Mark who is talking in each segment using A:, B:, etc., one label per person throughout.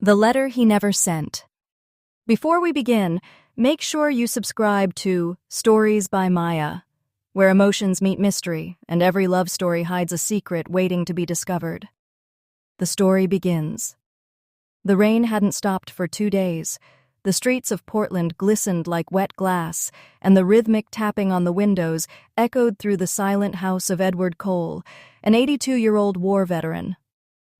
A: The Letter He Never Sent. Before we begin, make sure you subscribe to Stories by Maya, where emotions meet mystery and every love story hides a secret waiting to be discovered. The story begins. The rain hadn't stopped for 2 days. The streets of Portland glistened like wet glass, and the rhythmic tapping on the windows echoed through the silent house of Edward Cole, an 82-year-old war veteran.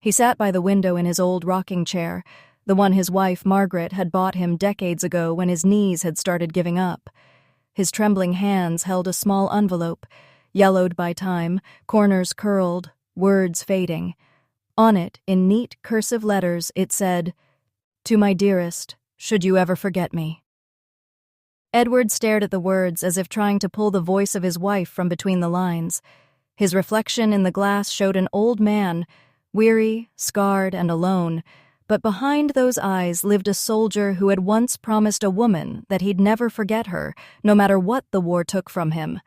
A: He sat by the window in his old rocking chair, the one his wife, Margaret, had bought him decades ago when his knees had started giving up. His trembling hands held a small envelope, yellowed by time, corners curled, words fading. On it, in neat cursive letters, it said, "To my dearest, should you ever forget me." Edward stared at the words as if trying to pull the voice of his wife from between the lines. His reflection in the glass showed an old man, weary, scarred, and alone, but behind those eyes lived a soldier who had once promised a woman that he'd never forget her, no matter what the war took from him.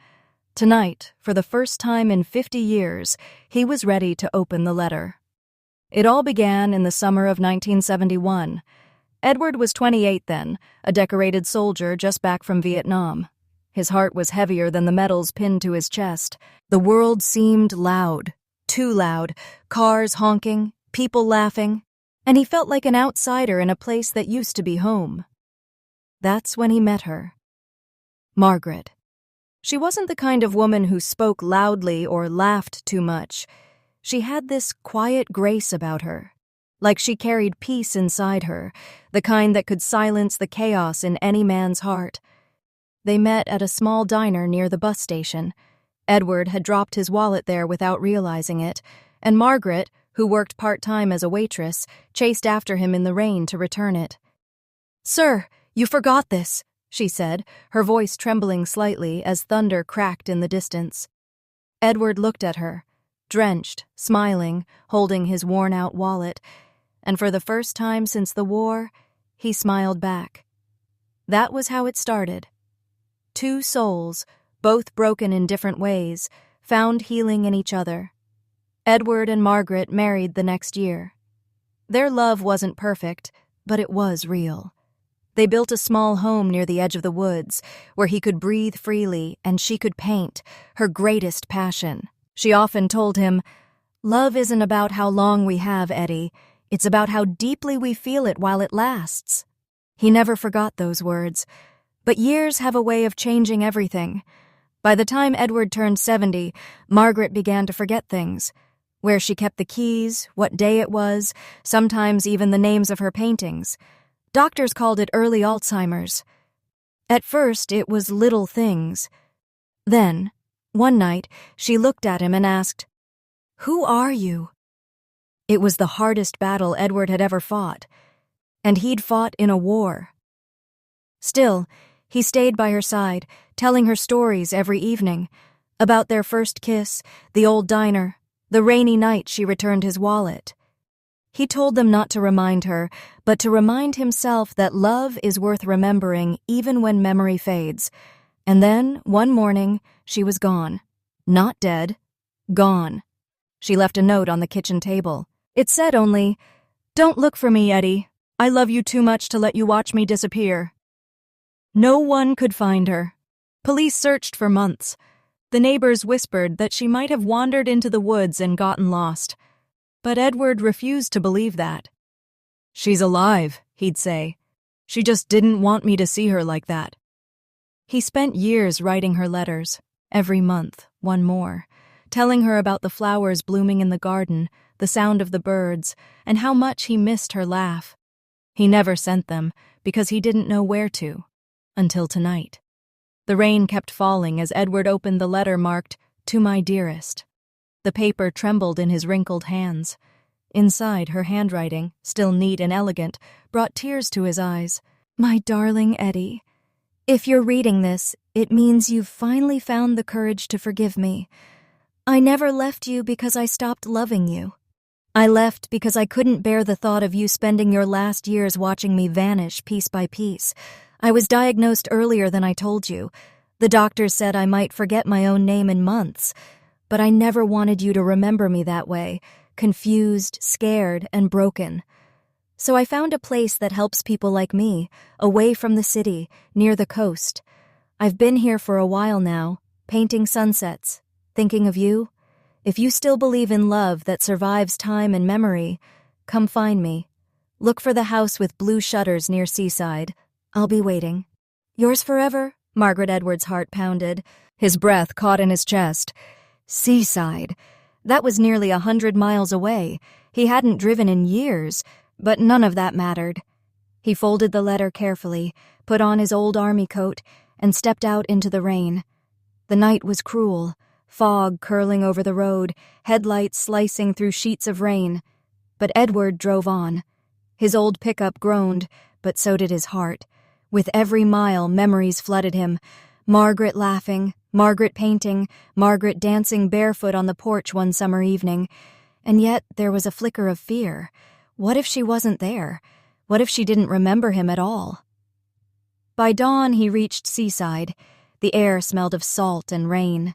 A: Tonight, for the first time in 50 years, he was ready to open the letter. It all began in the summer of 1971. Edward was 28 then, a decorated soldier just back from Vietnam. His heart was heavier than the medals pinned to his chest. The world seemed loud. Too loud, cars honking, people laughing, and he felt like an outsider in a place that used to be home. That's when he met her. Margaret. She wasn't the kind of woman who spoke loudly or laughed too much. She had this quiet grace about her, like she carried peace inside her, the kind that could silence the chaos in any man's heart. They met at a small diner near the bus station. Edward had dropped his wallet there without realizing it, and Margaret, who worked part-time as a waitress, chased after him in the rain to return it. "Sir, you forgot this," she said, her voice trembling slightly as thunder cracked in the distance. Edward looked at her, drenched, smiling, holding his worn-out wallet, and for the first time since the war, he smiled back. That was how it started. Two souls, both broken in different ways, found healing in each other. Edward and Margaret married the next year. Their love wasn't perfect, but it was real. They built a small home near the edge of the woods, where he could breathe freely and she could paint, her greatest passion. She often told him, "Love isn't about how long we have, Eddie. It's about how deeply we feel it while it lasts." He never forgot those words. But years have a way of changing everything. By the time Edward turned 70, Margaret began to forget things. Where she kept the keys, what day it was, sometimes even the names of her paintings. Doctors called it early Alzheimer's. At first, it was little things. Then, one night, she looked at him and asked, "Who are you?" It was the hardest battle Edward had ever fought, and he'd fought in a war. Still, he stayed by her side, telling her stories every evening, about their first kiss, the old diner, the rainy night she returned his wallet. He told them not to remind her, but to remind himself that love is worth remembering even when memory fades. And then, one morning, she was gone. Not dead. Gone. She left a note on the kitchen table. It said only, "Don't look for me, Eddie. I love you too much to let you watch me disappear." No one could find her. Police searched for months. The neighbors whispered that she might have wandered into the woods and gotten lost. But Edward refused to believe that. "She's alive," he'd say. "She just didn't want me to see her like that." He spent years writing her letters, every month, one more, telling her about the flowers blooming in the garden, the sound of the birds, and how much he missed her laugh. He never sent them because he didn't know where to. Until tonight. The rain kept falling as Edward opened the letter marked, "To my dearest." The paper trembled in his wrinkled hands. Inside, her handwriting, still neat and elegant, brought tears to his eyes. "My darling Eddie, if you're reading this, it means you've finally found the courage to forgive me. I never left you because I stopped loving you. I left because I couldn't bear the thought of you spending your last years watching me vanish piece by piece. I was diagnosed earlier than I told you. The doctors said I might forget my own name in months, but I never wanted you to remember me that way, confused, scared, and broken. So I found a place that helps people like me, away from the city, near the coast. I've been here for a while now, painting sunsets, thinking of you. If you still believe in love that survives time and memory, come find me. Look for the house with blue shutters near Seaside. I'll be waiting. Yours forever, Margaret Edwards' heart pounded. His breath caught in his chest. Seaside. That was nearly 100 miles away. He hadn't driven in years, but none of that mattered. He folded the letter carefully, put on his old army coat, and stepped out into the rain. The night was cruel, fog curling over the road, headlights slicing through sheets of rain. But Edward drove on. His old pickup groaned, but so did his heart. With every mile, memories flooded him. Margaret laughing, Margaret painting, Margaret dancing barefoot on the porch one summer evening. And yet there was a flicker of fear. What if she wasn't there? What if she didn't remember him at all? By dawn, he reached Seaside. The air smelled of salt and rain.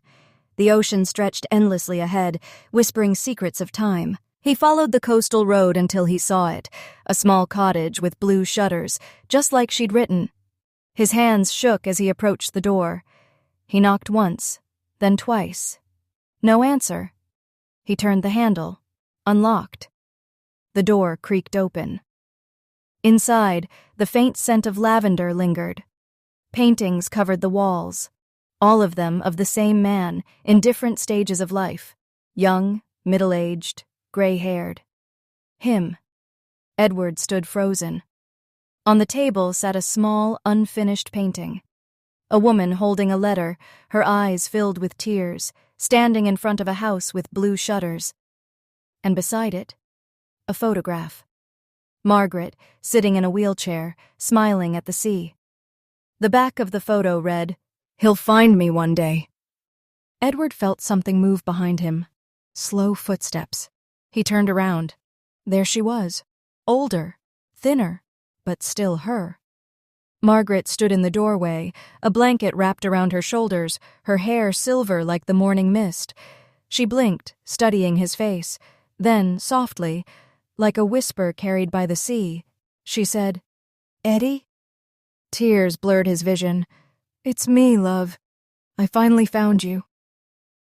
A: The ocean stretched endlessly ahead, whispering secrets of time. He followed the coastal road until he saw it, a small cottage with blue shutters, just like she'd written. His hands shook as he approached the door. He knocked once, then twice. No answer. He turned the handle, unlocked. The door creaked open. Inside, the faint scent of lavender lingered. Paintings covered the walls, all of them of the same man in different stages of life, young, middle-aged, gray-haired. Him. Edward stood frozen. On the table sat a small, unfinished painting. A woman holding a letter, her eyes filled with tears, standing in front of a house with blue shutters. And beside it, a photograph. Margaret, sitting in a wheelchair, smiling at the sea. The back of the photo read, "He'll find me one day." Edward felt something move behind him. Slow footsteps. He turned around. There she was. Older, thinner, but still her. Margaret stood in the doorway, a blanket wrapped around her shoulders, her hair silver like the morning mist. She blinked, studying his face. Then, softly, like a whisper carried by the sea, she said, "Eddie?" Tears blurred his vision. "It's me, love. I finally found you."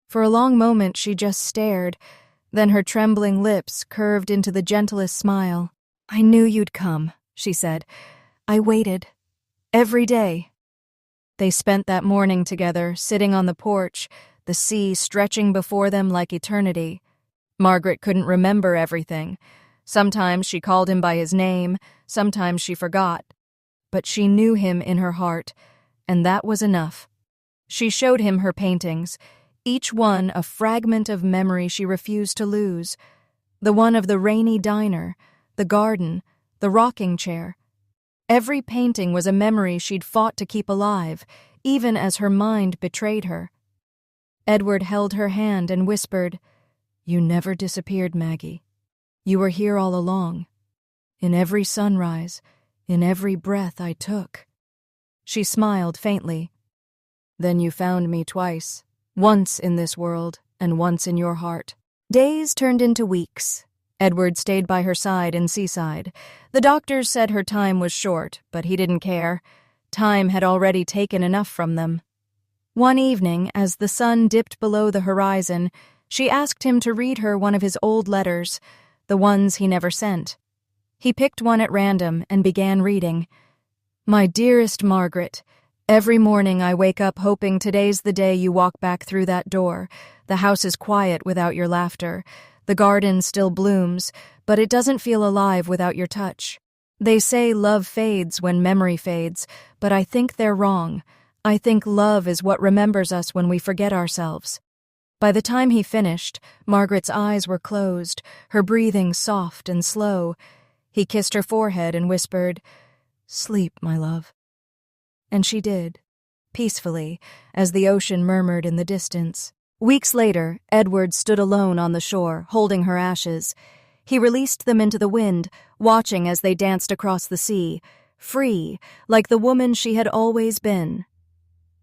A: For a long moment she just stared, then her trembling lips curved into the gentlest smile. "I knew you'd come," she said. "I waited. Every day." They spent that morning together, sitting on the porch, the sea stretching before them like eternity. Margaret couldn't remember everything. Sometimes she called him by his name, sometimes she forgot. But she knew him in her heart, and that was enough. She showed him her paintings, each one a fragment of memory she refused to lose. The one of the rainy diner, the garden, the rocking chair. Every painting was a memory she'd fought to keep alive, even as her mind betrayed her. Edward held her hand and whispered, "You never disappeared, Maggie. You were here all along. In every sunrise, in every breath I took." She smiled faintly. "Then you found me twice, once in this world and once in your heart." Days turned into weeks. Edward stayed by her side in Seaside. The doctors said her time was short, but he didn't care. Time had already taken enough from them. One evening, as the sun dipped below the horizon, she asked him to read her one of his old letters, the ones he never sent. He picked one at random and began reading. "My dearest Margaret, every morning I wake up hoping today's the day you walk back through that door. The house is quiet without your laughter. The garden still blooms, but it doesn't feel alive without your touch. They say love fades when memory fades, but I think they're wrong. I think love is what remembers us when we forget ourselves." By the time he finished, Margaret's eyes were closed, her breathing soft and slow. He kissed her forehead and whispered, "Sleep, my love." And she did, peacefully, as the ocean murmured in the distance. Weeks later, Edward stood alone on the shore, holding her ashes. He released them into the wind, watching as they danced across the sea, free, like the woman she had always been.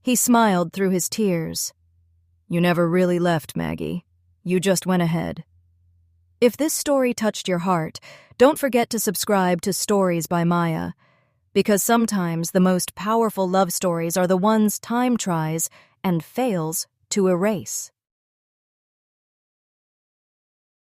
A: He smiled through his tears. "You never really left, Maggie. You just went ahead." If this story touched your heart, don't forget to subscribe to Stories by Maya, because sometimes the most powerful love stories are the ones time tries and fails to erase.